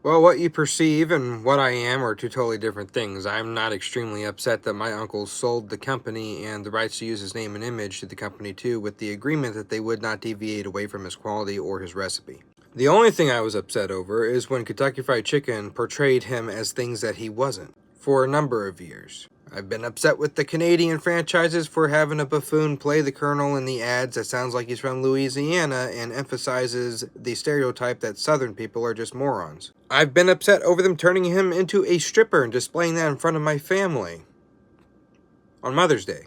Well, what you perceive and what I am are two totally different things. I'm not extremely upset that my uncle sold the company and the rights to use his name and image to the company too, with the agreement that they would not deviate away from his quality or his recipe. The only thing I was upset over is when Kentucky Fried Chicken portrayed him as things that he wasn't for a number of years. I've been upset with the Canadian franchises for having a buffoon play the Colonel in the ads that sounds like he's from Louisiana and emphasizes the stereotype that Southern people are just morons. I've been upset over them turning him into a stripper and displaying that in front of my family on Mother's Day.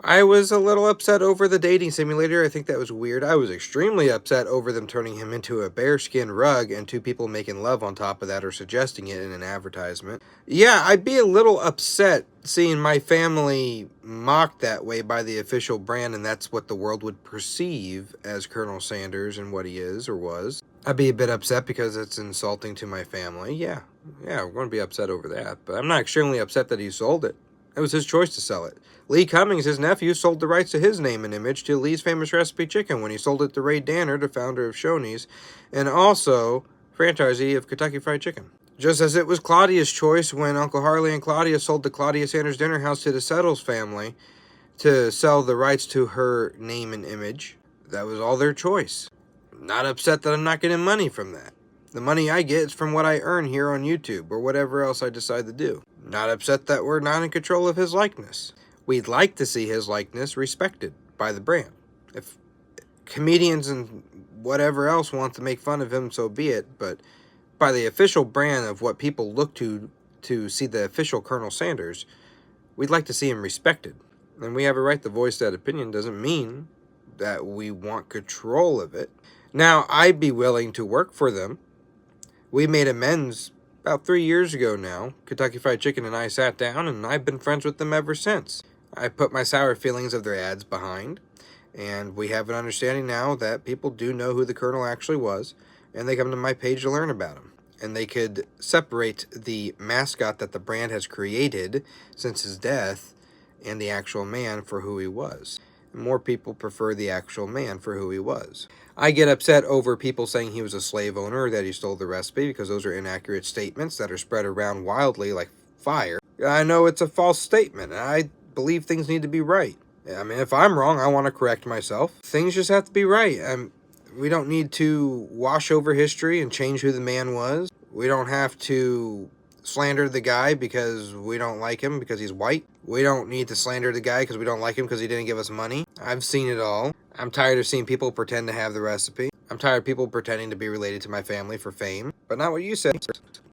I was a little upset over the dating simulator. I think that was weird. I was extremely upset over them turning him into a bearskin rug and two people making love on top of that or suggesting it in an advertisement. Yeah, I'd be a little upset seeing my family mocked that way by the official brand, and that's what the world would perceive as Colonel Sanders and what he is or was. I'd be a bit upset because it's insulting to my family. Yeah, we're going to be upset over that. But I'm not extremely upset that he sold it. It was his choice to sell it. Lee Cummings, his nephew, sold the rights to his name and image to Lee's Famous Recipe Chicken when he sold it to Ray Danner, the founder of Shoney's, and also franchisee of Kentucky Fried Chicken. Just as it was Claudia's choice when Uncle Harley and Claudia sold the Claudia Sanders Dinner House to the Settles family to sell the rights to her name and image. That was all their choice. Not upset that I'm not getting money from that. The money I get is from what I earn here on YouTube or whatever else I decide to do. Not upset that we're not in control of his likeness. We'd like to see his likeness respected by the brand. If comedians and whatever else want to make fun of him, so be it. But by the official brand of what people look to see the official Colonel Sanders, we'd like to see him respected. And we have a right to voice that opinion. Doesn't mean that we want control of it. Now, I'd be willing to work for them. We made amends about 3 years ago now. Kentucky Fried Chicken and I sat down, and I've been friends with them ever since. I put my sour feelings of their ads behind, and we have an understanding now that people do know who the Colonel actually was, and they come to my page to learn about him. And they could separate the mascot that the brand has created since his death and the actual man for who he was. More people prefer the actual man for who he was. I get upset over people saying he was a slave owner or that he stole the recipe because those are inaccurate statements that are spread around wildly like fire. I know it's a false statement, and I believe things need to be right. I mean, if I'm wrong, I want to correct myself. Things just have to be right. We don't need to wash over history and change who the man was. We don't have to slander the guy because we don't like him because he's white. We don't need to slander the guy because we don't like him because he didn't give us money. I've seen it all. I'm tired of seeing people pretend to have the recipe. I'm tired of people pretending to be related to my family for fame. But not what you said.